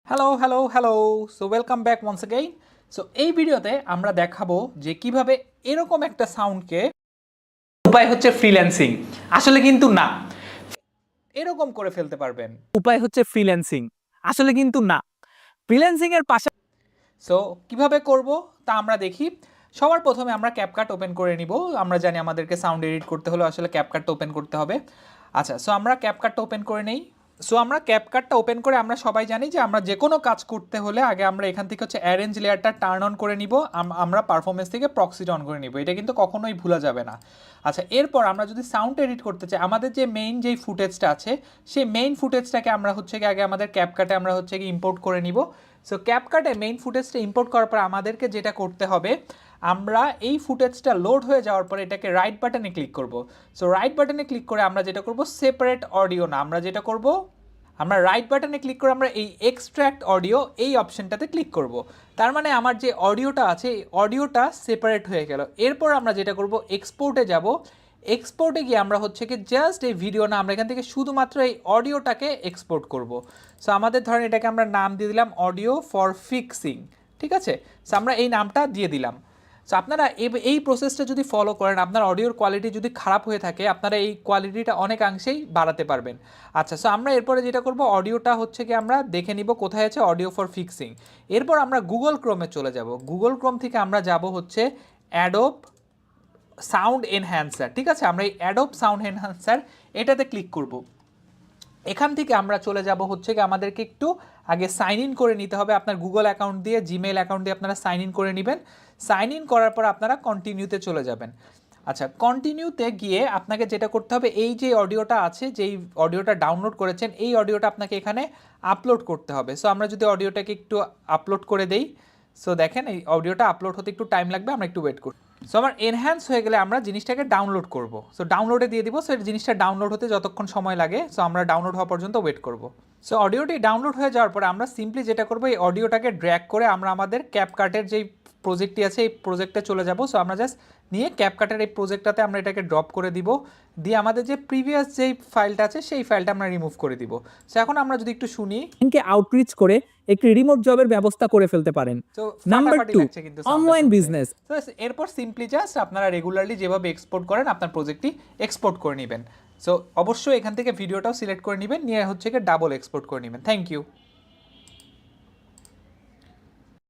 Hello, hello, hello. So welcome back once again. So এই ভিডিওতে আমরা দেখাবো যে কিভাবে এরকম একটা সাউন্ডকে উপায় হচ্ছে ফ্রিল্যান্সিং। আসলে কিন্তু না। এরকম করে ফেলতে পারবেন। উপায় হচ্ছে ফ্রিল্যান্সিং। আসলে কিন্তু না। ফ্রিল্যান্সিং এর পাশা সো কিভাবে করব তা আমরা দেখি। সবার প্রথমে আমরা ক্যাপকাট ওপেন করে নিব। আমরা জানি আমাদেরকে সাউন্ড এডিট করতে হলে আসলে ক্যাপকাটটা ওপেন করতে হবে। আচ্ছা, সো আমরা ক্যাপকাটটা ওপেন করে নেই। সো আমরা ক্যাপকাটটা ওপেন করে আমরা সবাই জানি যে আমরা যে কোনো কাজ করতে হলে আগে আমরা এখান থেকে হচ্ছে অ্যারেঞ্জ লেয়ারটা টার্ন অন করে নিব। আমরা পারফরমেন্স থেকে প্রক্সিটা অন করে নিব। এটা কিন্তু কখনোই ভুলা যাবে না। আচ্ছা, এরপর আমরা যদি সাউন্ড এডিট করতে চাই, আমাদের যে মেইন যেই ফুটেজটা আছে সেই মেইন ফুটেজটাকে আমরা হচ্ছে কি আগে আমাদের ক্যাপকাটে আমরা হচ্ছে কি ইম্পোর্ট করে নিব। সো ক্যাপকাটে মেইন ফুটেজটা ইম্পোর্ট করার পর আমাদেরকে যেটা করতে হবে, আমরা এই ফুটেজটা লোড হয়ে যাওয়ার পর এটাকে রাইট বাটনে ক্লিক করব। সো রাইট বাটনে ক্লিক করে আমরা যেটা করব, সেপারেট অডিও না, আমরা যেটা করব, আমরা রাইট বাটনে ক্লিক করে আমরা এই এক্সট্র্যাক্ট অডিও এই অপশনটাতে ক্লিক করব। তার মানে আমার যে অডিওটা আছে এই অডিওটা সেপারেট হয়ে গেল। এরপর আমরা যেটা করব, এক্সপোর্টে যাব। এক্সপোর্টে গিয়ে আমরা হচ্ছে কি জাস্ট এই ভিডিও না, আমরা এখান থেকে শুধুমাত্র এই অডিওটাকে এক্সপোর্ট করব। সো আমাদের ধরেন এটাকে আমরা নাম দিয়ে দিলাম অডিও ফর ফিক্সিং। ঠিক আছে, সো আমরা এই নামটা দিয়ে দিলাম। সো আপনারা এই প্রসেসটা যদি ফলো করেন, আপনার অডিওর কোয়ালিটি যদি খারাপ হয়ে থাকে, আপনারা এই কোয়ালিটিটা অনেকাংশেই বাড়াতে পারবেন। আচ্ছা, সো আমরা এরপরে যেটা করব, অডিওটা হচ্ছে কি আমরা দেখে নিব কোথায় আছে অডিও ফর ফিক্সিং। এরপর আমরা গুগল ক্রোমে চলে যাব। গুগল ক্রোম থেকে আমরা যাব হচ্ছে অ্যাডোব সাউন্ড এনহ্যান্সার। ঠিক আছে, আমরা এই অ্যাডোব সাউন্ড এনহ্যান্সার এটাতে ক্লিক করব। এখান থেকে আমরা চলে যাব হচ্ছে কি আমাদেরকে একটু আগে সাইন ইন করে নিতে হবে। আপনার গুগল অ্যাকাউন্ট দিয়ে, জিমেইল অ্যাকাউন্ট দিয়ে আপনারা সাইন ইন করে নেবেন। সাইন ইন করার পর আপনারা কন্টিনিউতে চলে যাবেন। আচ্ছা, কন্টিনিউতে গিয়ে আপনাকে যেটা করতে হবে, এই যে অডিওটা আছে, যেই অডিওটা ডাউনলোড করেছেন এই অডিওটা আপনাকে এখানে আপলোড করতে হবে। সো আমরা যদি অডিওটাকে একটু আপলোড করে দেই, সো দেখেন এই অডিওটা আপলোড হতে একটু টাইম লাগবে, আমরা একটু ওয়েট করি। সো আমার এনহ্যান্স হয়ে গেলে আমরা জিনিসটাকে ডাউনলোড করব। সো ডাউনলোডে দিয়ে দিব। সো এই জিনিসটা ডাউনলোড হতে যতক্ষণ সময় লাগে, সো আমরা ডাউনলোড হওয়া পর্যন্ত ওয়েট করব। সো অডিওটি ডাউনলোড হয়ে যাওয়ার পরে আমরা সিম্পলি যেটা করব, এই অডিওটাকে ড্র্যাগ করে আমরা আমাদের ক্যাপকাটের যেই প্রজেক্টটি আছে এই প্রজেক্টে চলে যাব। সো আমরা জাস্ট নিয়ে ক্যাপকাটের এই প্রজেক্টটাতে আমরা এটাকে ড্রপ করে দিব, দিয়ে আমাদের যে প্রিভিয়াস যেই ফাইলটা আছে সেই ফাইলটা আমরা রিমুভ করে দিব। সো এখন আমরা যদি একটু শুনি, কে আউটরিচ করে একটি রিমোট জবের ব্যবস্থা করে ফেলতে পারেন। তো নাম্বার ফাটাফাটি 2, লাগছে কিন্তু সাউন্ডটা অনলাইন শুনতে। বিজনেস। তো এরপর সিম্পলি জাস্ট আপনারা রেগুলারলি যেভাবে এক্সপোর্ট করেন আপনার প্রজেক্টটি এক্সপোর্ট করে নেবেন। সো অবশ্যই এখান থেকে ভিডিওটাও সিলেক্ট করে নেবেন, নিয়ে হচ্ছে কি ডাবল এক্সপোর্ট করে নেবেন। Thank you.